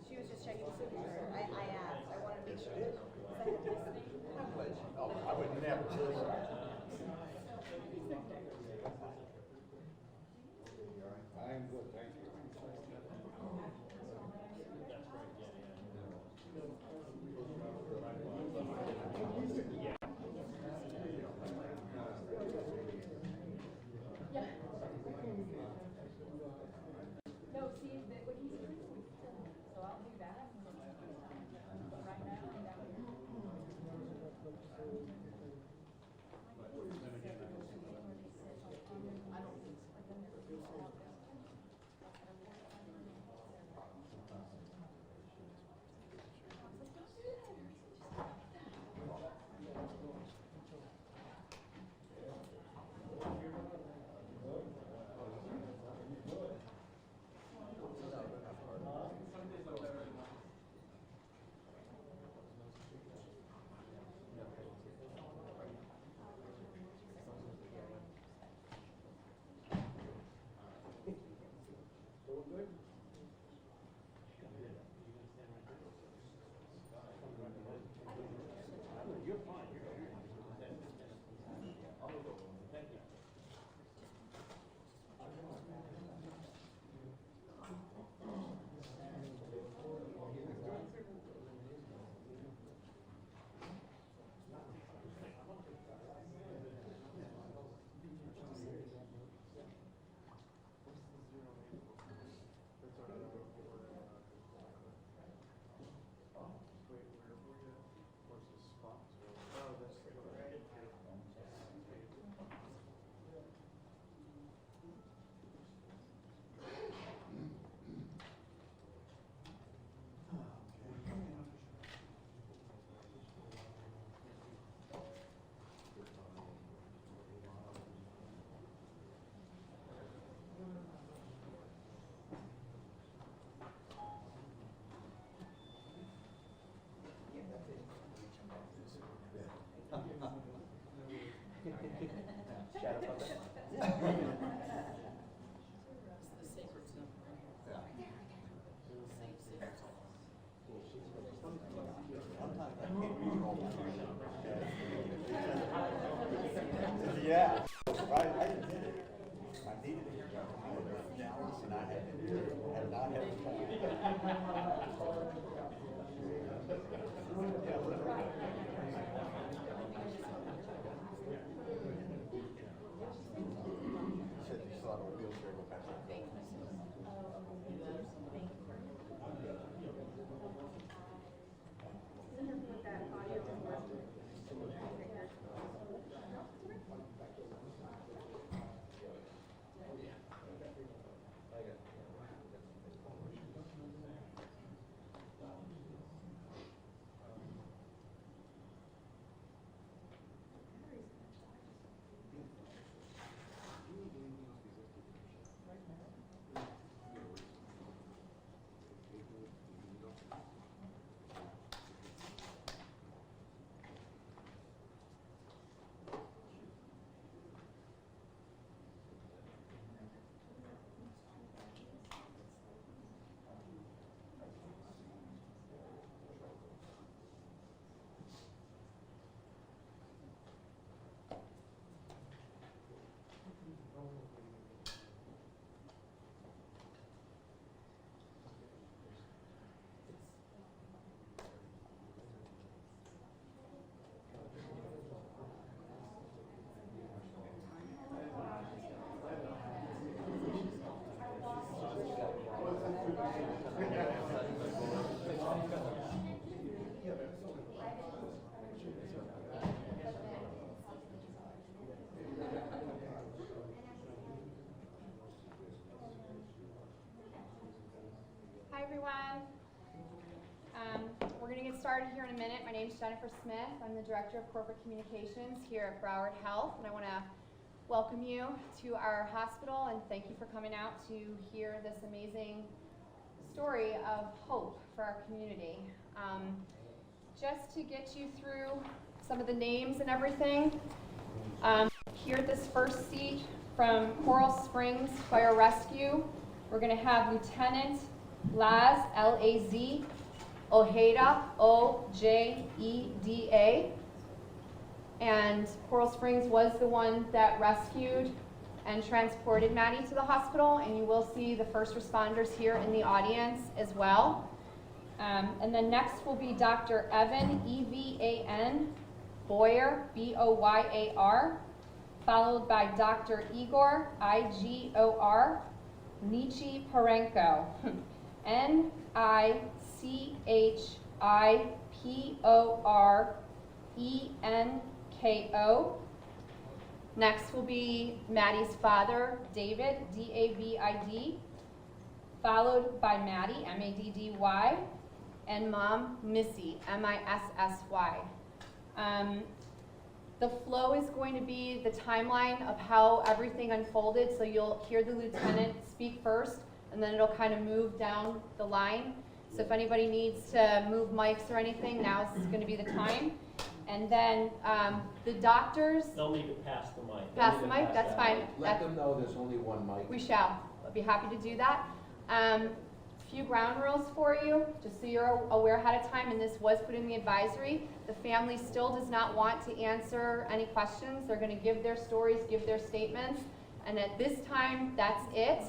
She was just checking the signature. I asked. I wanted to make sure. I'm glad she, oh, I would never. I'm good, thank you. No, see, what he's doing. So I'll do that. But right now, I'm down here. I don't think so. Shadow puppet? It's the sacred zone. Yeah. Safe sacred zone. Sometimes I can't read all the time. Yeah, right, I did it. I needed it. I was in Dallas and I had not had said you saw it on a wheelchair go past the building. With that audio and work. Hi everyone. We're going to get started here in a minute. My name is Jennifer Smith. I'm the Director of Corporate Communications here at Broward Health, and I want to welcome you to our hospital and thank you for coming out to hear this amazing story of hope for our community. just to get you through some of the names and everything, here at this first seat from Coral Springs Fire Rescue, we're going to have Lieutenant Laz, L-A-Z, Ojeda, O-J-E-D-A. And Coral Springs was the one that rescued and transported Maddie to the hospital, and you will see the first responders here in the audience as well. And then next will be Dr. Evan, E-V-A-N, Boyer, B-O-Y-A-R, followed by Dr. Igor, I-G-O-R, Nichi Parenko, N-I-C-H-I-P-O-R-E-N-K-O. Next will be Maddie's father, David, D-A-V-I-D, followed by Maddie, M-A-D-D-Y, and mom, Missy, M-I-S-S-Y. The flow is going to be the timeline of how everything unfolded, so you'll hear the lieutenant speak first, and then it'll kind of move down the line. So if anybody needs to move mics or anything, now is going to be the time. And then the doctors. They'll need to pass the mic. Pass the mic, that's fine. Let them know there's only one mic. We shall. I'll be happy to do that. Few ground rules for you, just so you're aware ahead of time, and this was put in the advisory. The family still does not want to answer any questions. They're going to give their stories, give their statements, and at this time, that's it.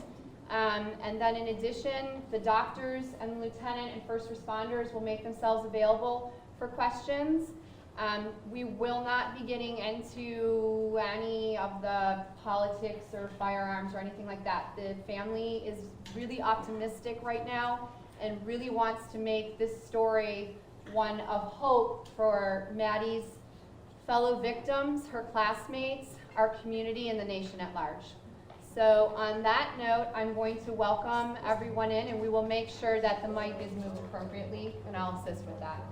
And then in addition, the doctors and the lieutenant and first responders will make themselves available for questions. We will not be getting into any of the politics or firearms or anything like that. The family is really optimistic right now and really wants to make this story one of hope for Maddie's fellow victims, her classmates, our community, and the nation at large. So on that note, I'm going to welcome everyone in, and we will make sure that the mic is moved appropriately, and I'll assist with that.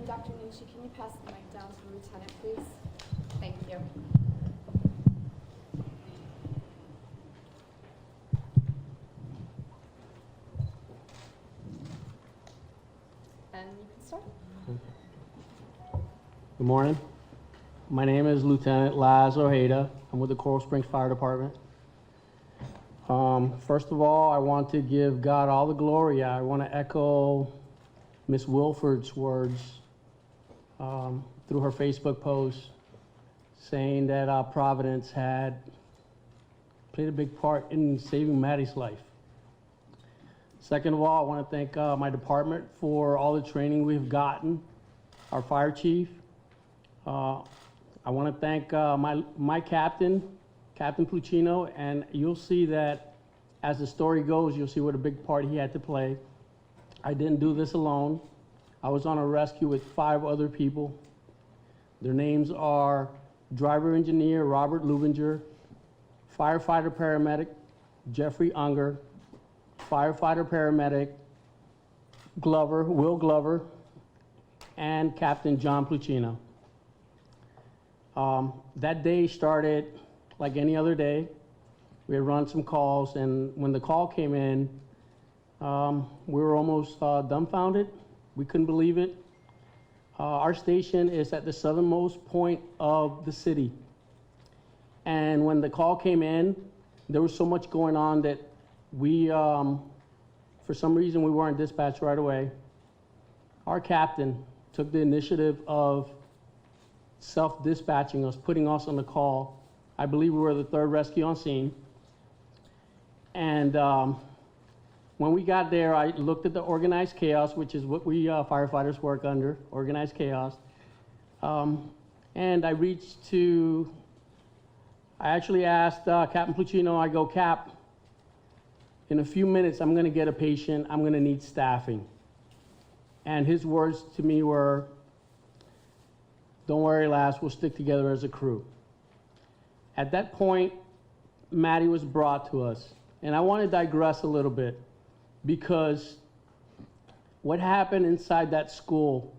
Dr. Nucci, can you pass the mic down to the lieutenant, please? Thank you. And you can start. Good morning. My name is Lieutenant Laz Ojeda. I'm with the Coral Springs Fire Department. First of all, I want to give God all the glory. I want to echo Miss Wilfred's words through her Facebook post, saying that Providence had played a big part in saving Maddie's life. Second of all, I want to thank my department for all the training we've gotten, our fire chief. I want to thank my captain, Captain Pluchino, and you'll see that as the story goes, you'll see what a big part he had to play. I didn't do this alone. I was on a rescue with 5 other people. Their names are driver engineer Robert Lubinger, firefighter paramedic Jeffrey Unger, firefighter paramedic Will Glover, and Captain John Pluchino. That day started like any other day. We had run some calls, and when the call came in, we were almost dumbfounded. We couldn't believe it. Our station is at the southernmost point of the city. And when the call came in, there was so much going on that we, for some reason, we weren't dispatched right away. Our captain took the initiative of self-dispatching us, putting us on the call. I believe we were the 3rd rescue on scene. And when we got there, I looked at the organized chaos, which is what we firefighters work under, organized chaos. And I actually asked Captain Pluchino, I go, Cap, in a few minutes, I'm gonna get a patient, I'm gonna need staffing. And his words to me were, don't worry, Laz, we'll stick together as a crew. At that point, Maddie was brought to us. And I want to digress a little bit because what happened inside that school,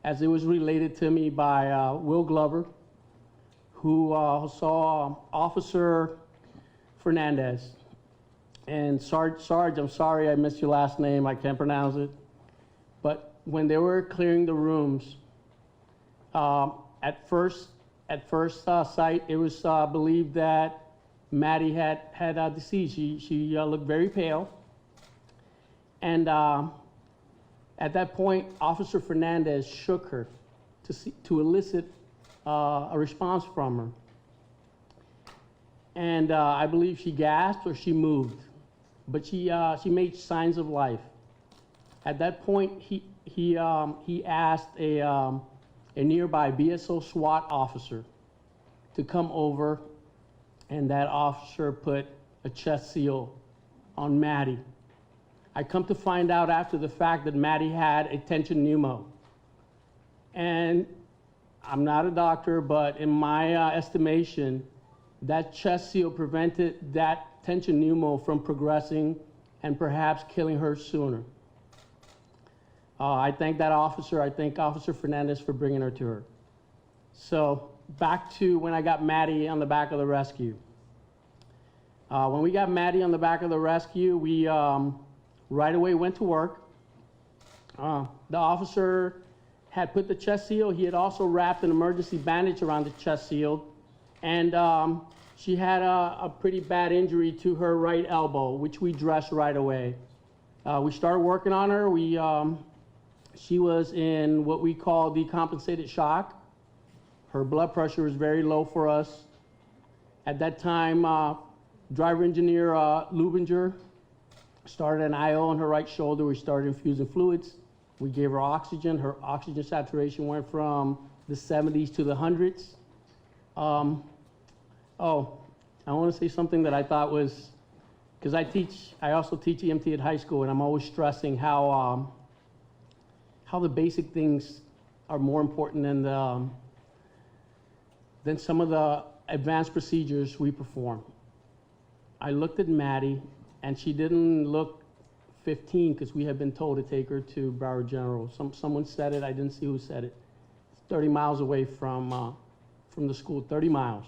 as it was related to me by Will Glover, who saw Officer Fernandez. And Sarge, I'm sorry I missed your last name, I can't pronounce it. But when they were clearing the rooms, at first sight, it was believed that Maddie had deceased. She looked very pale. And at that point, Officer Fernandez shook her to elicit a response from her. And I believe she gasped or she moved, but she made signs of life. At that point, he asked a nearby BSO SWAT officer to come over, and that officer put a chest seal on Maddie. I come to find out after the fact that Maddie had a tension pneumo. And I'm not a doctor, but in my estimation, that chest seal prevented that tension pneumo from progressing and perhaps killing her sooner. I thank that officer. I thank Officer Fernandez for bringing her to her. So back to when I got Maddie on the back of the rescue. When we got Maddie on the back of the rescue, we right away went to work. The officer had put the chest seal. He had also wrapped an emergency bandage around the chest seal. And she had a pretty bad injury to her right elbow, which we dressed right away. We started working on her. She was in what we call decompensated shock. Her blood pressure was very low for us. At that time, driver engineer Lubinger started an IO on her right shoulder. We started infusing fluids. We gave her oxygen. Her oxygen saturation went from the 70s to the hundreds. I want to say something that I thought was, because I also teach EMT at high school, and I'm always stressing how the basic things are more important than some of the advanced procedures we perform. I looked at Maddie, and she didn't look 15 because we had been told to take her to Broward General. Someone said it, I didn't see who said it. It's 30 miles away from the school, 30 miles,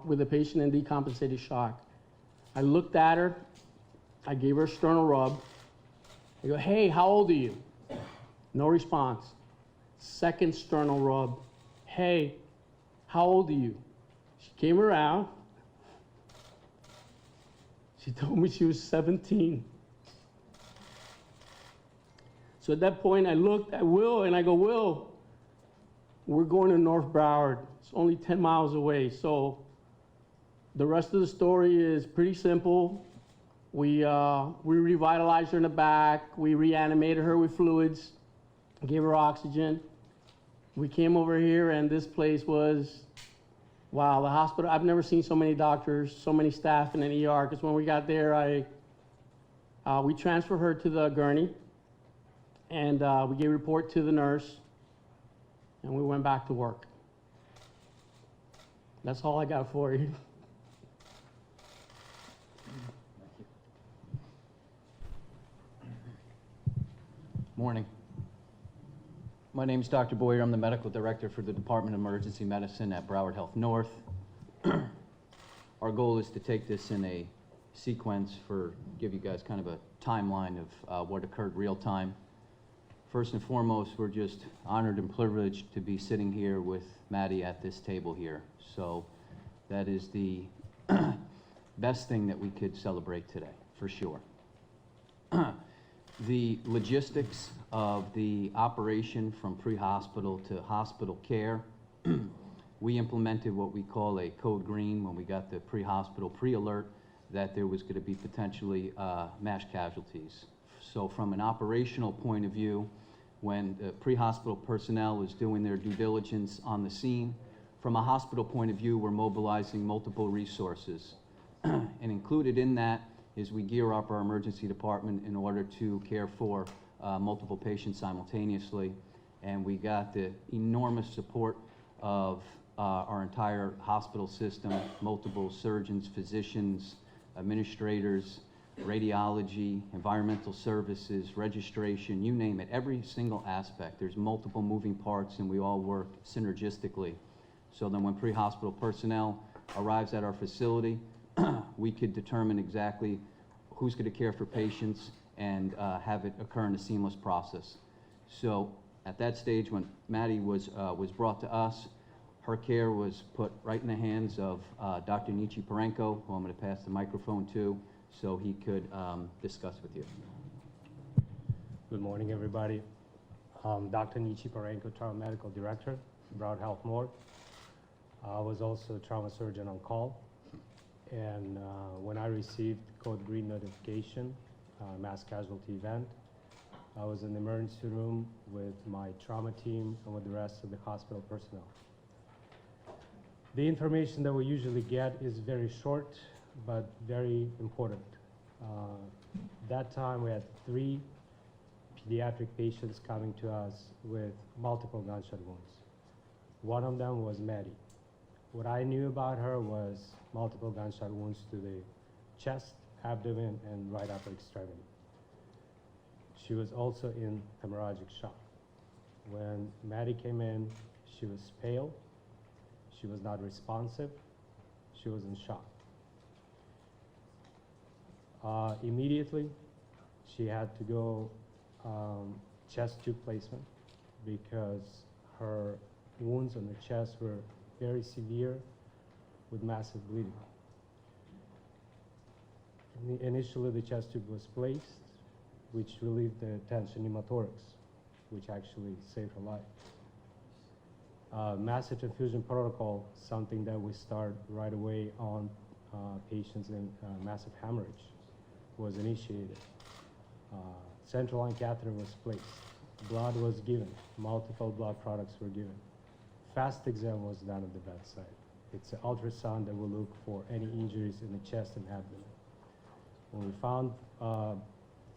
with a patient in decompensated shock. I looked at her, I gave her a sternal rub. I go, hey, how old are you? No response. Second sternal rub. Hey, how old are you? She came around. She told me she was 17. So at that point, I looked at Will and I go, Will, we're going to North Broward. It's only 10 miles away. So the rest of the story is pretty simple. We revitalized her in the back. We reanimated her with fluids, gave her oxygen. We came over here and this place was, wow, the hospital. I've never seen so many doctors, so many staff in an ER, because when we got there, we transferred her to the gurney, and we gave a report to the nurse, and we went back to work. That's all I got for you. Morning. My name is Dr. Boyer. I'm the medical director for the Department of Emergency Medicine at Broward Health North. Our goal is to take this in a sequence give you guys kind of a timeline of what occurred real time. First and foremost, we're just honored and privileged to be sitting here with Maddie at this table here. So that is the best thing that we could celebrate today, for sure. The logistics of the operation from pre-hospital to hospital care, we implemented what we call a code green when we got the pre-hospital pre-alert that there was going to be potentially mass casualties. So from an operational point of view, when the pre-hospital personnel is doing their due diligence on the scene, from a hospital point of view, we're mobilizing multiple resources. And included in that is we gear up our emergency department in order to care for multiple patients simultaneously. And we got the enormous support of our entire hospital system, multiple surgeons, physicians, administrators, radiology, environmental services, registration, you name it, every single aspect. There's multiple moving parts and we all work synergistically. So then when pre-hospital personnel arrives at our facility, we could determine exactly who's going to care for patients and have it occur in a seamless process. So at that stage when Maddie was brought to us, her care was put right in the hands of Dr. Nietzsche Parenko, who I'm going to pass the microphone to, so he could discuss with you. Good morning, everybody. Dr. Nietzsche Parenko, Trauma Medical Director, Broward Health Morgue. I was also a trauma surgeon on call. And when I received code green notification, mass casualty event, I was in the emergency room with my trauma team and with the rest of the hospital personnel. The information that we usually get is very short, but very important. That time we had 3 pediatric patients coming to us with multiple gunshot wounds. One of them was Maddie. What I knew about her was multiple gunshot wounds to the chest, abdomen, and right upper extremity. She was also in hemorrhagic shock. When Maddie came in, she was pale, she was not responsive, she was in shock. Immediately, she had to go chest tube placement because her wounds on the chest were very severe with massive bleeding. Initially, the chest tube was placed, which relieved the tension pneumothorax, which actually saved her life. Massive infusion protocol, something that we start right away on patients in massive hemorrhage, was initiated. Central line catheter was placed. Blood was given. Multiple blood products were given. Fast exam was done at the bedside. It's an ultrasound that will look for any injuries in the chest and abdomen. When we found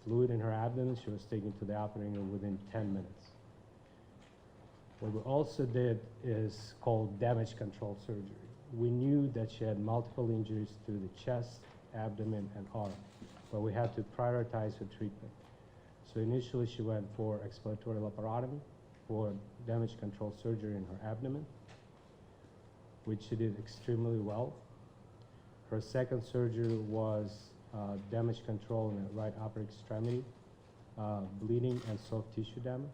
fluid in her abdomen, she was taken to the operating room within 10 minutes. What we also did is called damage control surgery. We knew that she had multiple injuries to the chest, abdomen, and arm, but we had to prioritize her treatment. So initially she went for explanatory laparotomy for damage control surgery in her abdomen, which she did extremely well. Her second surgery was damage control in the right upper extremity, bleeding and soft tissue damage.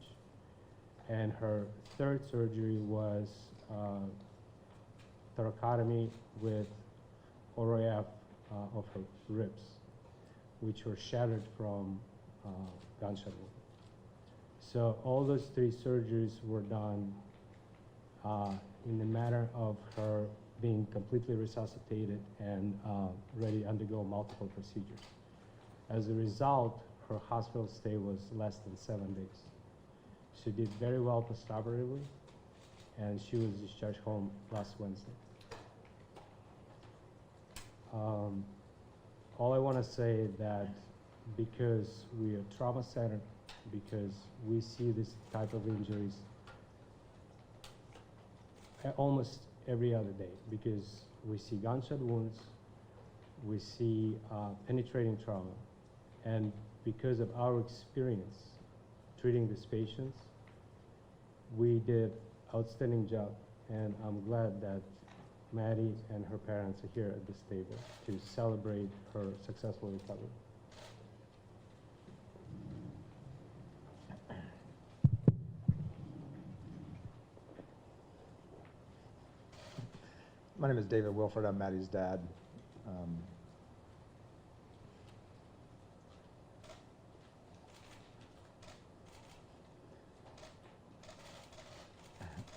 And her third surgery was thoracotomy with ORF of her ribs, which were shattered from gunshot wound. So all those 3 surgeries were done in the matter of her being completely resuscitated and ready to undergo multiple procedures. As a result, her hospital stay was less than 7 days. She did very well postoperatively, and she was discharged home last Wednesday. All I want to say that because we are trauma centered, because we see this type of injuries almost every other day, because we see gunshot wounds, we see penetrating trauma, and because of our experience treating these patients, we did outstanding job, and I'm glad that Maddie and her parents are here at this table to celebrate her successful recovery. My name is David Wilfred. I'm Maddie's dad.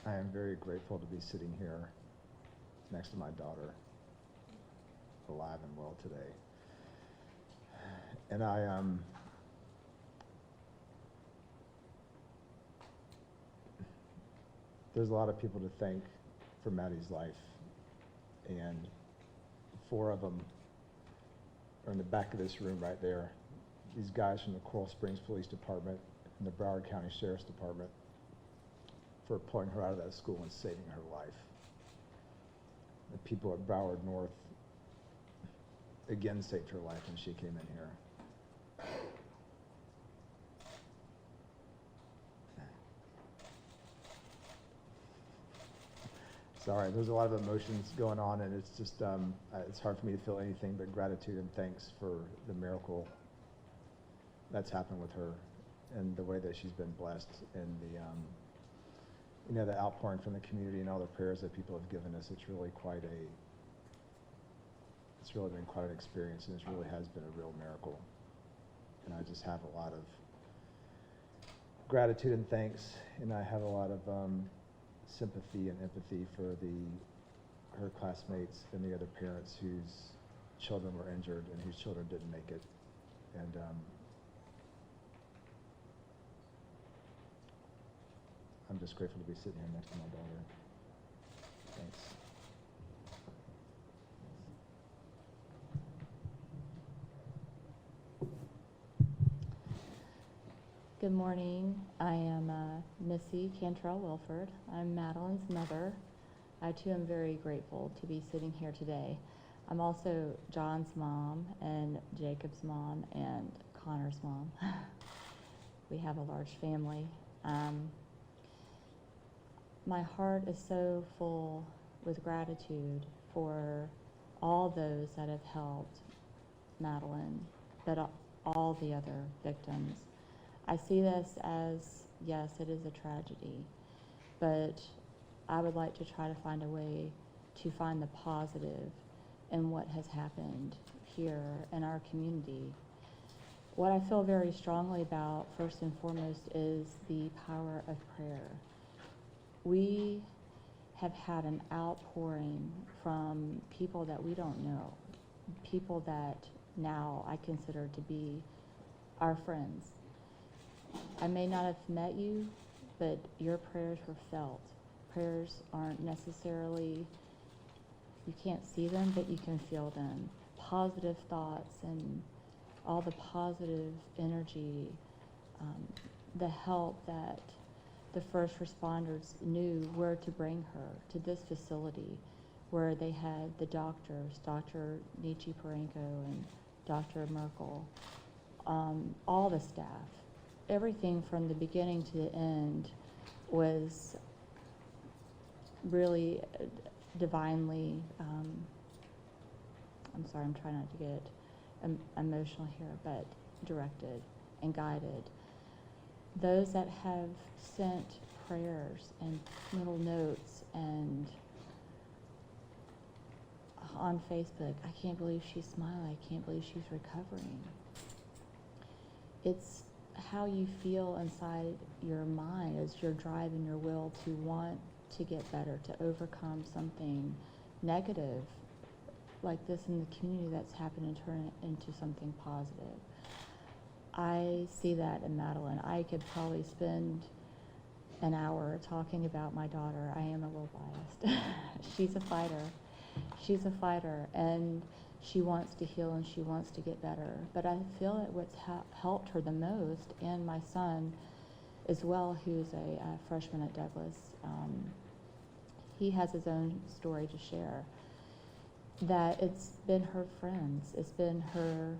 I am very grateful to be sitting here next to my daughter, alive and well today. And there's a lot of people to thank for Maddie's life. And 4 of them are in the back of this room right there. These guys from the Coral Springs Police Department and the Broward County Sheriff's Department for pulling her out of that school and saving her life. the people at Broward North again saved her life when she came in here. Sorry, there's a lot of emotions going on, and it's just, it's hard for me to feel anything but gratitude and thanks for the miracle that's happened with her and the way that she's been blessed, and the, you know, the outpouring from the community and all the prayers that people have given us. It's really been quite an experience, and it really has been a real miracle. And I just have a lot of gratitude and thanks, and I have a lot of sympathy and empathy for her classmates and the other parents whose children were injured and whose children didn't make it. And I'm just grateful to be sitting here next to my daughter. Thanks. Good morning. I am Missy Cantrell Wilfred. I'm Madeline's mother. I too am very grateful to be sitting here today. I'm also John's mom and Jacob's mom and Connor's mom. We have a large family. My heart is so full with gratitude for all those that have helped Madeline, but all the other victims. I see this as, yes, it is a tragedy, but I would like to try to find a way to find the positive in what has happened here in our community. What I feel very strongly about, first and foremost, is the power of prayer. We have had an outpouring from people that we don't know, people that now I consider to be our friends. I may not have met you, but your prayers were felt. Prayers aren't necessarily, you can't see them, but you can feel them. Positive thoughts and all the positive energy, the help that the first responders knew where to bring her to this facility where they had the doctors, Dr. Nietzsche Parenko and Dr. Merkel, all the staff. Everything from the beginning to the end was really divinely, I'm sorry, I'm trying not to get emotional here, but directed and guided. Those that have sent prayers and little notes and on Facebook, I can't believe she's smiling, I can't believe she's recovering. It's how you feel inside your mind as your drive and your will to want to get better, to overcome something negative like this in the community that's happened and turn it into something positive. I see that in Madeline. I could probably spend an hour talking about my daughter. I am a little biased. She's a fighter. She's a fighter, and she wants to heal and she wants to get better. But I feel that what's helped her the most, and my son as well, who's a freshman at Douglas, he has his own story to share. That it's been her friends, it's been her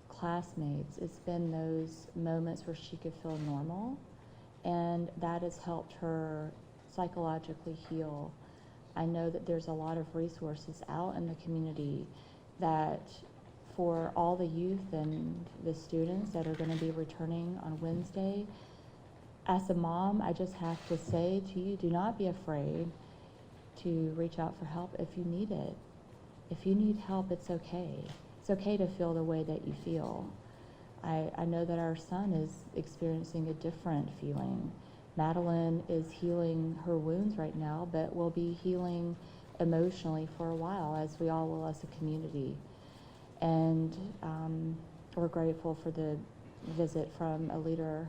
classmates, it's been those moments where she could feel normal, and that has helped her psychologically heal. I know that there's a lot of resources out in the community that for all the youth and the students that are going to be returning on Wednesday, as a mom, I just have to say to you, do not be afraid to reach out for help if you need it. If you need help, it's okay. It's okay to feel the way that you feel. I know that our son is experiencing a different feeling. Madeline is healing her wounds right now, but will be healing emotionally for a while, as we all will as a community. And we're grateful for the visit from a leader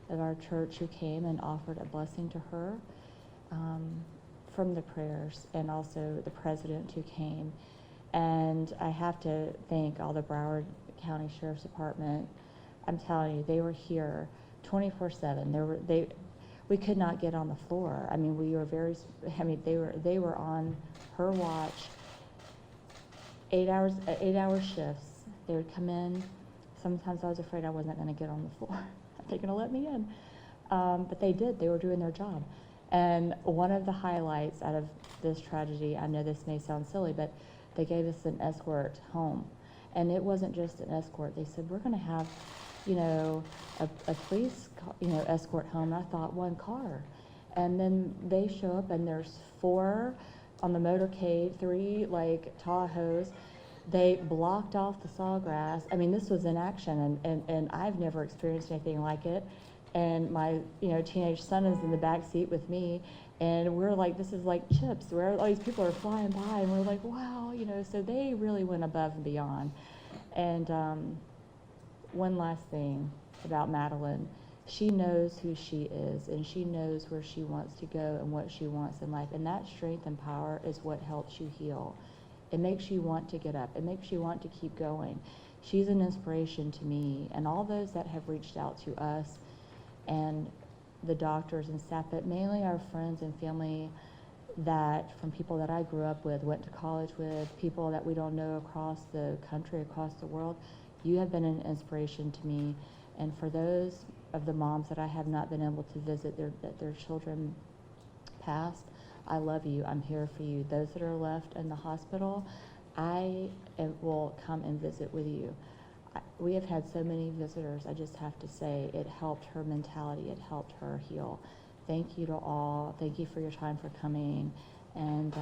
of our church who came and offered a blessing to her from the prayers, and also the president who came. And I have to thank all the Broward County Sheriff's Department. I'm telling you, they were here 24/7. We could not get on the floor. I mean, they were on her watch 8-hour shifts. They would come in. Sometimes I was afraid I wasn't going to get on the floor. Are they going to let me in? But they did. They were doing their job. And one of the highlights out of this tragedy, I know this may sound silly, but they gave us an escort home. And it wasn't just an escort. They said, we're going to have, a police, escort home. And I thought, one car. And then they show up, and there's 4 on the motorcade, 3 Tahoes. They blocked off the sawgrass. I mean, this was in action, and I've never experienced anything like it. And my, teenage son is in the back seat with me, and we're like, this is like chips, where all these people are flying by, and we're like, wow, so they really went above and beyond. And one last thing about Madeline. She knows who she is, and she knows where she wants to go and what she wants in life. And that strength and power is what helps you heal. It makes you want to get up. It makes you want to keep going. She's an inspiration to me and all those that have reached out to us and the doctors and staff, but mainly our friends and family from people that I grew up with, went to college with, people that we don't know across the country, across the world. You have been an inspiration to me. And for those of the moms that I have not been able to visit their children passed, I love you. I'm here for you. Those that are left in the hospital, I will come and visit with you. We have had so many visitors. I just have to say it helped her mentality. It helped her heal. Thank you to all. Thank you for your time for coming. And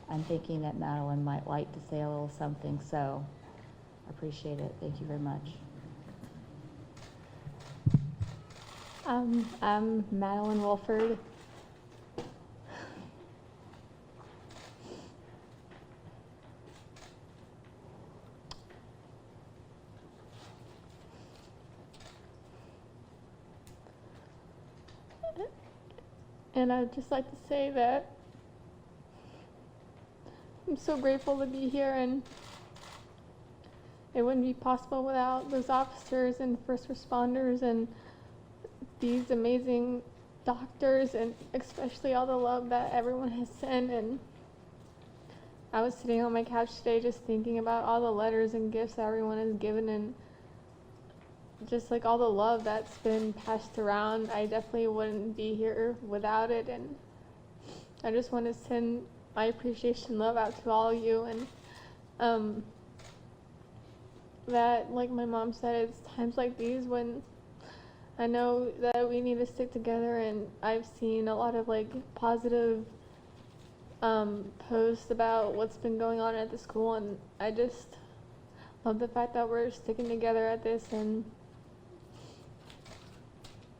I'm thinking that Madeline might like to say a little something, so I appreciate it. Thank you very much. I'm Madeline Wilfred. And I'd just like to say that I'm so grateful to be here, and it wouldn't be possible without those officers and first responders and these amazing doctors, and especially all the love that everyone has sent. And I was sitting on my couch today just thinking about all the letters and gifts that everyone has given, and just like all the love that's been passed around. I definitely wouldn't be here without it, and I just want to send my appreciation love out to all of you. And that, like my mom said, it's times like these when I know that we need to stick together, and I've seen a lot of positive posts about what's been going on at the school, and I just love the fact that we're sticking together at this, and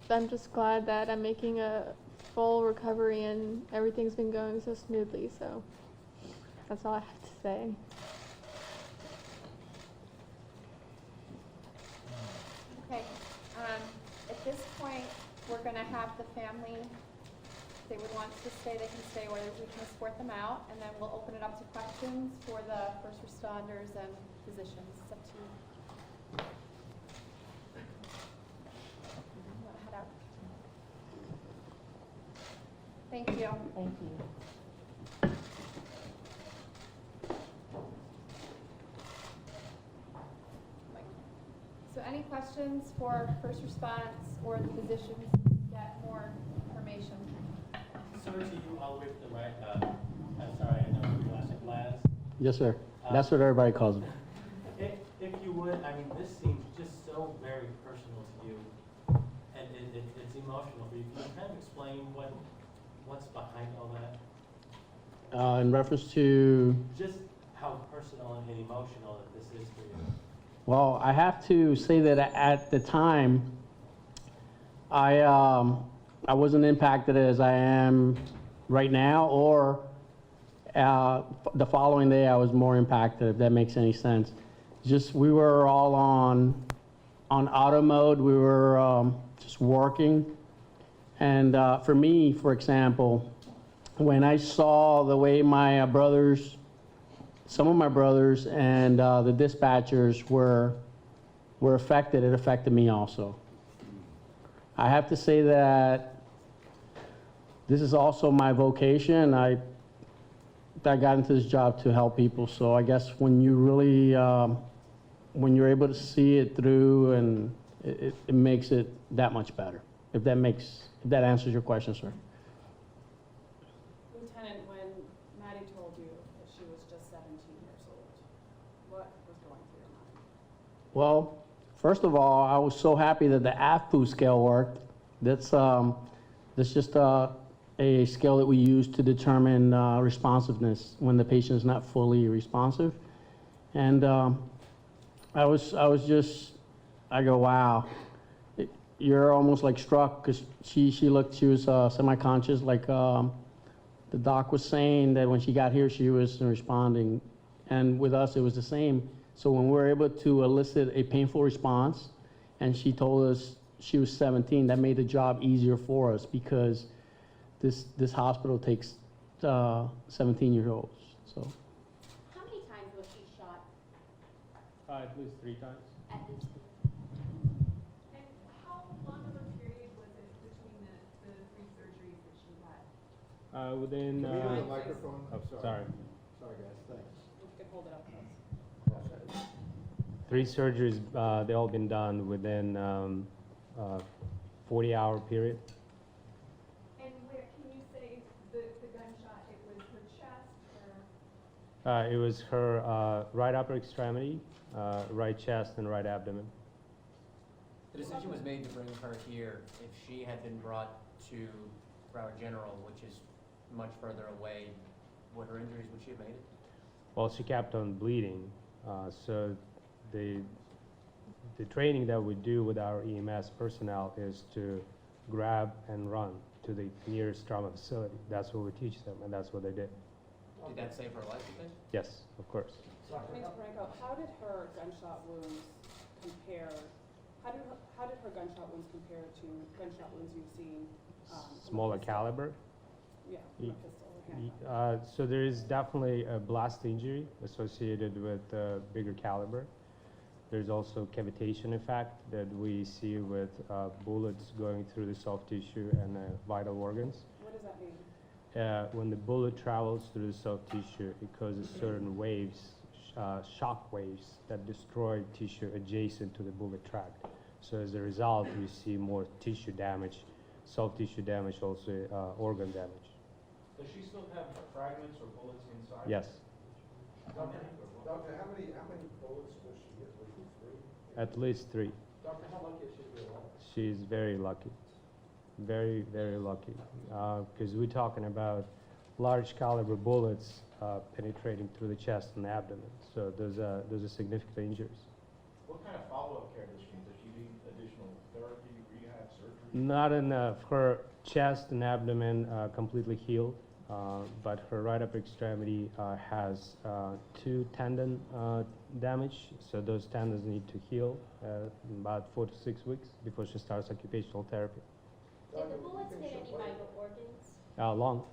I'm just glad that I'm making a full recovery and everything's been going so smoothly. So that's all I have to say. Okay, at this point, we're going to have the family, if they would want to stay, they can stay, or we can escort them out, and then we'll open it up to questions for the first responders and physicians. It's up to you. You wanna head out? Thank you. Thank you. So any questions for first response or the physicians to get more information? Sir, to you all the way to the right, I'm sorry, I know your last class. Yes, sir. That's what everybody calls me. If you would, I mean, this seems just so very personal to you, and it's emotional for you. Can you kind of explain what's behind all that? In reference to, Just how personal and emotional that this is for you. well, I have to say that at the time, I wasn't impacted as I am right now, or the following day I was more impacted, if that makes any sense. Just, we were all on auto mode. We were just working. And for me, for example, when I saw the way my brothers, some of my brothers and the dispatchers were affected, it affected me also. I have to say that this is also my vocation. I got into this job to help people. So I guess when you really, when you're able to see it through, and it makes it that much better. If that answers your question, sir. Lieutenant, when Maddie told you that she was just 17 years old, what was going through your mind? Well, first of all, I was so happy that the AFPU scale worked. That's just a scale that we use to determine responsiveness when the patient is not fully responsive. And I go, wow. You're almost like struck, because she was semi-conscious, like the doc was saying that when she got here, she was responding. And with us, it was the same. So when we were able to elicit a painful response, and she told us she was 17, that made the job easier for us, because this hospital takes 17-year-olds. So. How many times was she shot? At least 3 times. At least. And how long of a period was it between the 3 surgeries that she had? Within. Can we have the microphone? Oh, Sorry. Sorry, guys, thanks. If you could hold it up, please. 3 surgeries, they all been done within 40-hour period. And where, can you say the gunshot, it was her chest or? It was her right upper extremity, right chest, and right abdomen. The decision was made to bring her here. If she had been brought to Broward General, which is much further away, would she have made it? Well, she kept on bleeding, so the training that we do with our EMS personnel is to grab and run to the nearest trauma facility. That's what we teach them, and that's what they did. Did that save her life, you think? Yes, of course. Ms. Franco, how did her gunshot wounds compare? How did her gunshot wounds compare to gunshot wounds you've seen? Smaller caliber. Yeah, from a pistol or handgun. So there is definitely a blast injury associated with bigger caliber. There's also cavitation effect that we see with bullets going through the soft tissue and vital organs. What does that mean? When the bullet travels through the soft tissue, it causes certain waves, shock waves, that destroy tissue adjacent to the bullet tract. So as a result, we see more tissue damage, soft tissue damage, also organ damage. Does she still have fragments or bullets inside? Yes. Doctor, how many bullets was she hit? Was it 3? At least 3. Doctor, how lucky is she to be alive? She's very lucky. Very, very lucky. Because we're talking about large caliber bullets penetrating through the chest and the abdomen. So those are significant injuries. What kind of follow-up care does she need? Does she need additional therapy, rehab, surgery? Not enough. Her chest and abdomen completely healed, but her right upper extremity has 2 tendon damage. So those tendons need to heal in about 4 to 6 weeks before she starts occupational therapy. Did the bullets hit any vital organs? Long.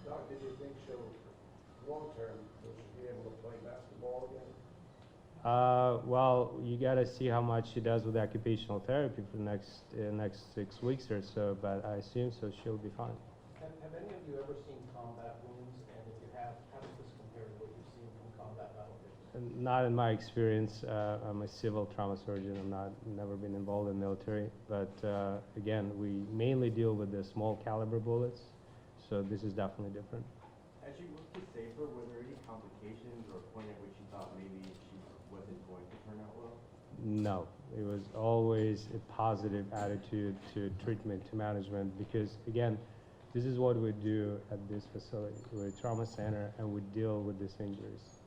Doc, did you think she'll, long-term, will she be able to play basketball again? Well, you got to see how much she does with occupational therapy for the next 6 weeks or so, but I assume so she'll be fine. Have any of you ever seen combat wounds? And if you have, how does this compare to what you've seen from combat battlefields? Not in my experience. I'm a civil trauma surgeon. Never been involved in military. But again, we mainly deal with the small caliber bullets, so this is definitely different. As you worked to save her, were there any complications or a point at which you thought maybe she wasn't going to turn out well? No, it was always a positive attitude to treatment, to management, because again, this is what we do at this facility. We're a trauma center and we deal with these injuries.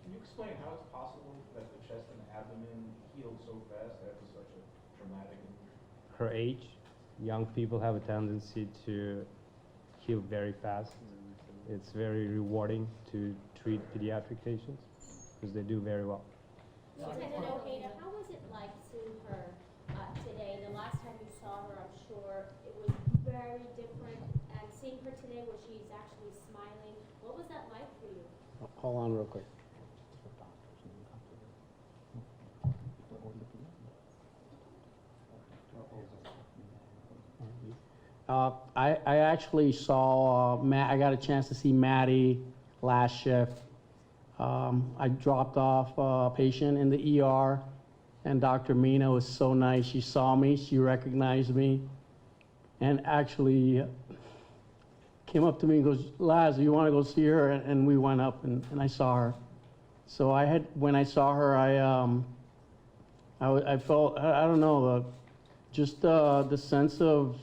Can you explain how it's possible that the chest and abdomen healed so fast after such a traumatic injury? Her age, young people have a tendency to heal very fast. It's very rewarding to treat pediatric patients because they do very well. Lieutenant Ojeda, how was it like seeing her today? The last time you saw her, I'm sure it was very different. And seeing her today where she's actually smiling, what was that like for you? Hold on real quick. I actually saw I got a chance to see Maddie last shift. I dropped off a patient in the ER, and Dr. Mina was so nice. She saw me, she recognized me, and actually came up to me and goes, "Laz, you want to go see her?" And we went up, and I saw her. So when I saw her, I felt, I don't know, just the sense of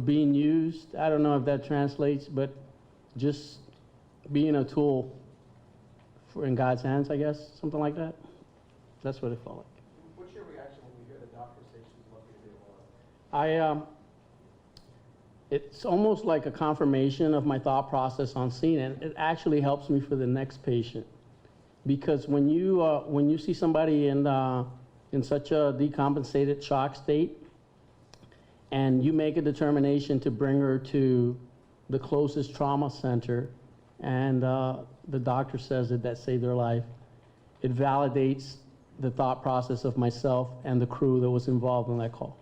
being used. I don't know if that translates, but just being a tool in God's hands, I guess, something like that. That's what it felt like. What's your reaction when you hear the doctor say she's lucky to be alive? It's almost like a confirmation of my thought process on seeing it. It actually helps me for the next patient, because when you see somebody in such a decompensated shock state, and you make a determination to bring her to the closest trauma center, and the doctor says that saved their life, it validates the thought process of myself and the crew that was involved in that call.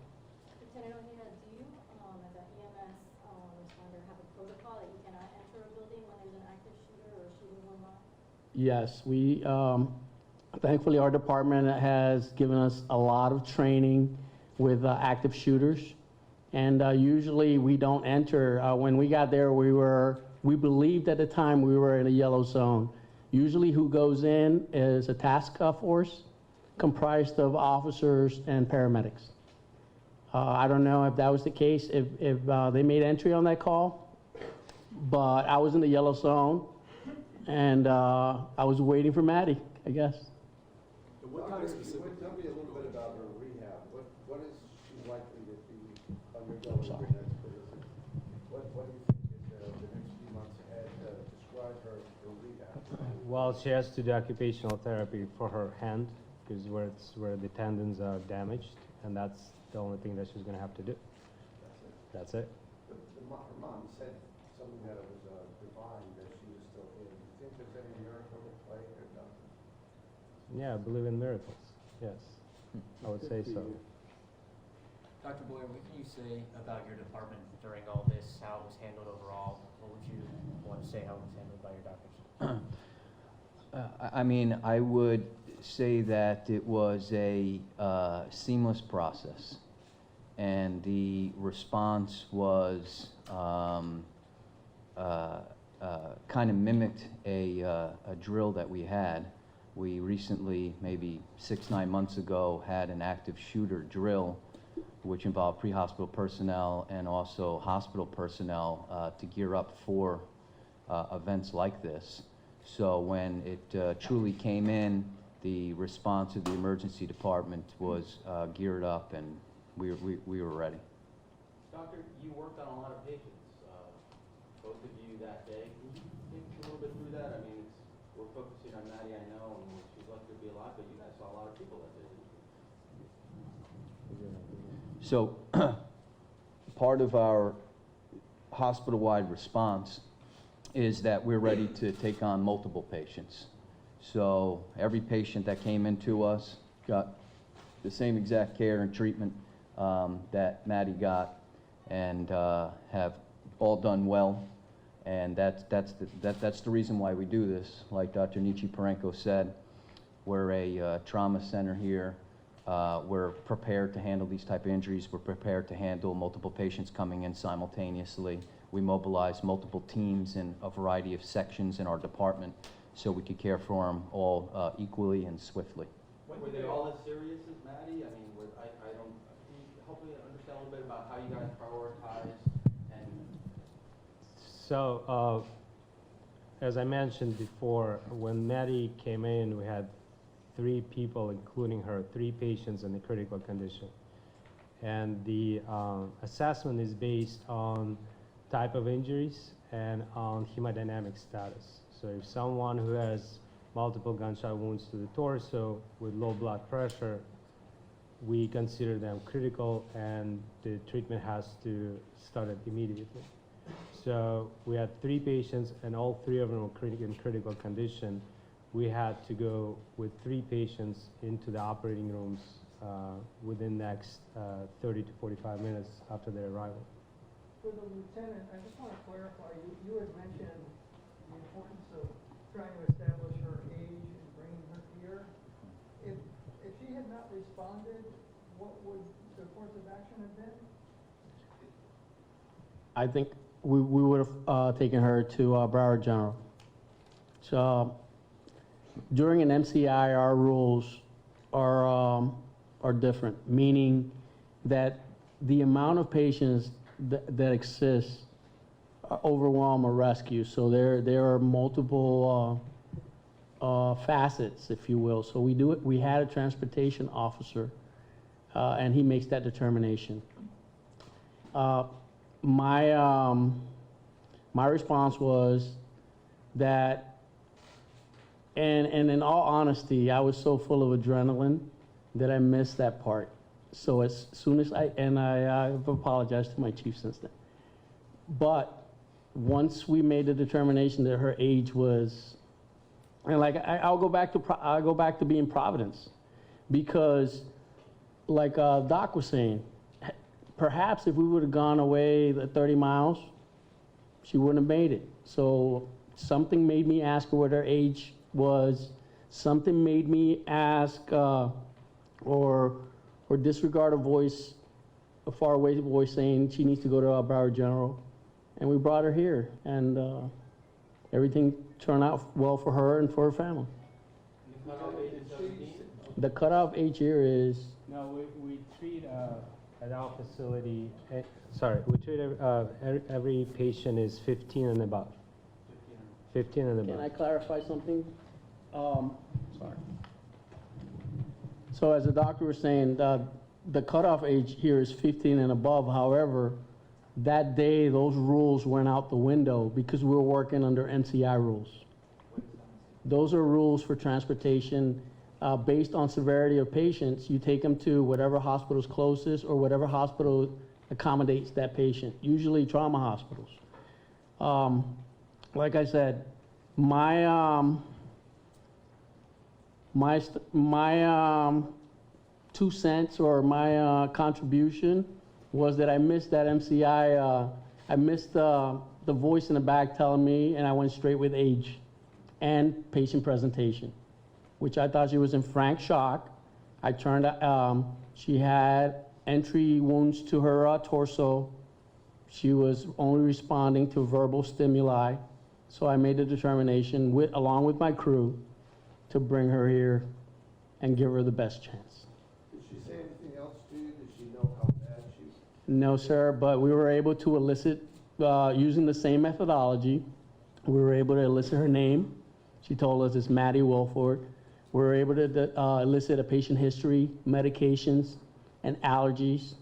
Lieutenant Ojeda, do you, as an EMS responder, have a protocol that you cannot enter a building when there's an active shooter or shooting going on? Yes, we, thankfully our department has given us a lot of training with active shooters. And usually we don't enter. When we got there, we believed at the time we were in a yellow zone. Usually who goes in is a task force comprised of officers and paramedics. I don't know if that was the case, if they made entry on that call, but I was in the yellow zone, and I was waiting for Maddie, I guess. Tell me a little bit about her rehab. What is she likely to be undergoing in her next visit? What do you think is the next few months ahead? Describe her rehab. Well, she has to do occupational therapy for her hand, because where the tendons are damaged, and that's the only thing that she's going to have to do. That's it. Her mom said something that it was divine that she was still in. Do you think there's any miracle at play or nothing? Yeah, I believe in miracles. Yes, I would say so. Dr. Boyer, what can you say about your department during all this, how it was handled overall? What would you want to say how it was handled by your doctors? I mean, I would say that it was a seamless process, and the response was kind of mimicked a drill that we had. We recently, maybe 6-9 months ago, had an active shooter drill, which involved pre-hospital personnel and also hospital personnel to gear up for events like this. So when it truly came in, the response of the emergency department was geared up, and we were ready. Doctor, you worked on a lot of patients, both of you that day. Can you take us a little bit through that? I mean, we're focusing on Maddie, I know, and she's lucky to be alive, but you guys saw a lot of people that day. So part of our hospital-wide response is that we're ready to take on multiple patients. So every patient that came into us got the same exact care and treatment that Maddie got, and have all done well. And that's the reason why we do this. Like Dr. Nietzsche Parenko said, we're a trauma center here. We're prepared to handle these type of injuries. We're prepared to handle multiple patients coming in simultaneously. We mobilize multiple teams in a variety of sections in our department so we could care for them all equally and swiftly. Were they all as serious as Maddie? I mean, I don't, can you help me understand a little bit about how you guys prioritize? And So, as I mentioned before, when Maddie came in, we had 3 people, including her, 3 patients in a critical condition. And the assessment is based on type of injuries and on hemodynamic status. So if someone who has multiple gunshot wounds to the torso with low blood pressure, we consider them critical, and the treatment has to start immediately. So we had 3 patients, and all 3 of them were in critical condition. We had to go with 3 patients into the operating rooms within the next 30 to 45 minutes after their arrival. For the lieutenant, I just want to clarify, you had mentioned importance of trying to establish her age and bringing her here. If she had not responded, what would the course of action have been? I think we would have taken her to Broward General. So during an MCI, our rules are different, meaning that the amount of patients that exist overwhelm a rescue. So there are multiple facets, if you will. So we had a transportation officer, and he makes that determination. My response was that, and in all honesty, I was so full of adrenaline that I missed that part. So as soon as I've apologized to my chief since then. But once we made the determination that her age was, and like I'll go back to being Providence, because like Doc was saying, perhaps if we would have gone away the 30 miles, she wouldn't have made it. So something made me ask her what her age was. Something made me ask or disregard a faraway voice saying she needs to go to Broward General. And we brought her here, and everything turned out well for her and for her family. The cutoff age is 17? The cutoff age here is, No, we treat at our facility, we treat every patient is 15 and above. 15 and above. can I clarify something? Sorry. So as the doctor was saying, the cutoff age here is 15 and above. However, that day, those rules went out the window because we were working under MCI rules. Those are rules for transportation based on severity of patients. You take them to whatever hospital is closest or whatever hospital accommodates that patient, usually trauma hospitals. Like I said, my 2 cents or my contribution was that I missed that MCI. I missed the voice in the back telling me, and I went straight with age and patient presentation, which I thought she was in frank shock. I turned, she had entry wounds to her torso. She was only responding to verbal stimuli. So I made the determination, along with my crew, to bring her here and give her the best chance. Did she say anything else to you? Did she know how bad she was? No, sir, but we were able to elicit, using the same methodology, we were able to elicit her name. She told us it's Maddie Wilfred. We were able to elicit a patient history, medications, and allergies.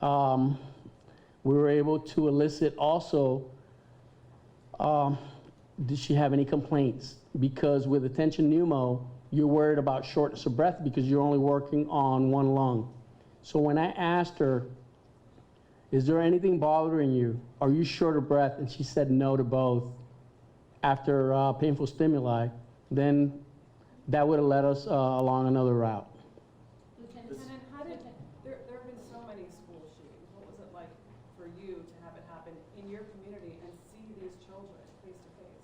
We were able to elicit also, did she have any complaints? Because with attention pneumo, you're worried about shortness of breath because you're only working on one lung. So when I asked her, is there anything bothering you? Are you short of breath? And she said no to both after painful stimuli, then that would have led us along another route. Lieutenant, how did, there have been so many school shootings. What was it like for you to have it happen in your community and see these children face to face?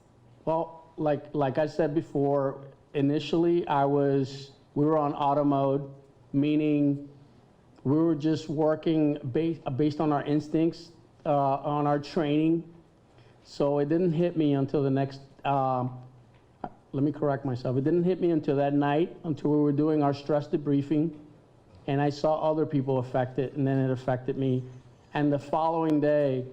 Well, like I said before, initially we were on auto mode, meaning we were just working based on our instincts, on our training. So it didn't hit me until the next, let me correct myself. It didn't hit me until that night, until we were doing our stress debriefing, and I saw other people affected, and then it affected me. And the following day,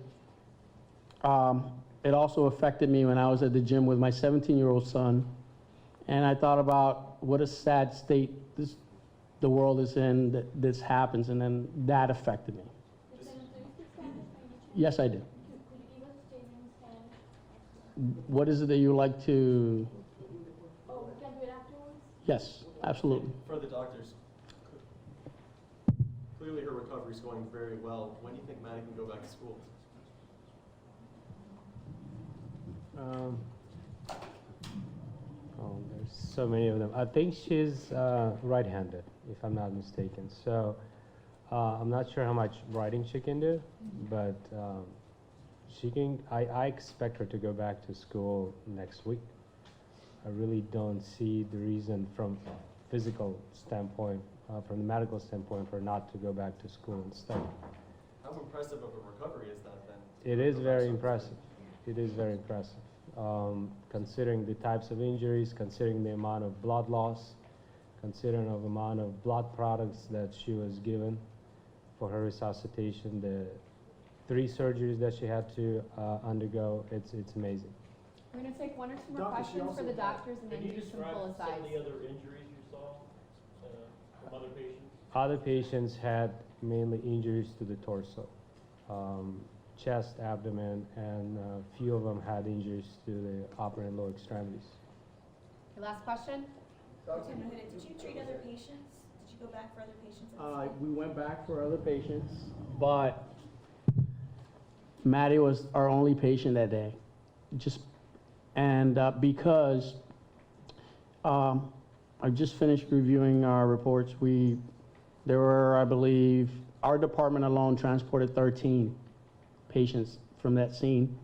it also affected me when I was at the gym with my 17-year-old son, and I thought about what a sad state the world is in that this happens, and then that affected me. Yes, I did. What is it that you like to? Oh, we can do it afterwards? Yes, absolutely. For the doctors, clearly her recovery is going very well. When do you think Maddie can go back to school? There's so many of them. I think she's right-handed, if I'm not mistaken. So I'm not sure how much writing she can do, but I expect her to go back to school next week. I really don't see the reason from physical standpoint, from the medical standpoint, for her not to go back to school and study. How impressive of a recovery is that then? It is very impressive. It is very impressive. Considering the types of injuries, considering the amount of blood loss, considering the amount of blood products that she was given for her resuscitation, the 3 surgeries that she had to undergo, it's amazing. We're gonna take 1 or 2 more questions for the doctors and then do some full asides. Some of the other injuries you saw from other patients? Other patients had mainly injuries to the torso, chest, abdomen, and a few of them had injuries to the upper and lower extremities. Okay, last question? Lieutenant, did you treat other patients? Did you go back for other patients? We went back for other patients, but Maddie was our only patient that day. Because I just finished reviewing our reports, there were, I believe, our department alone transported 13 patients from that scene.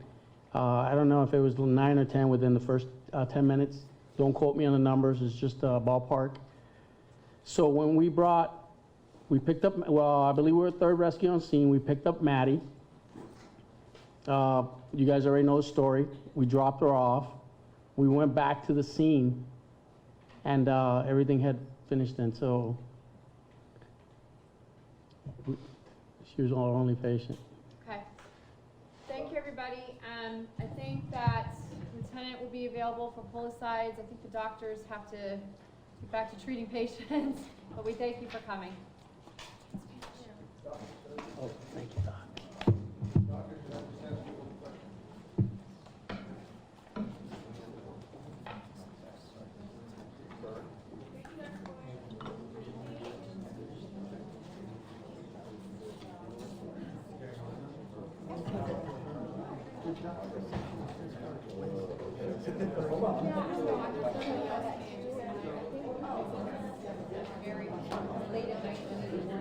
I don't know if it was 9 or 10 within the first 10 minutes. Don't quote me on the numbers, it's just a ballpark. So when we picked up, I believe we were 3rd rescue on scene. We picked up Maddie. You guys already know the story. We dropped her off. We went back to the scene, and everything had finished then, so she was our only patient. Okay. Thank you, everybody. I think that Lieutenant will be available for full asides. I think the doctors have to get back to treating patients, but we thank you for coming. Oh, thank you, Doc. Doctor, can I just ask you one question? Very late at night.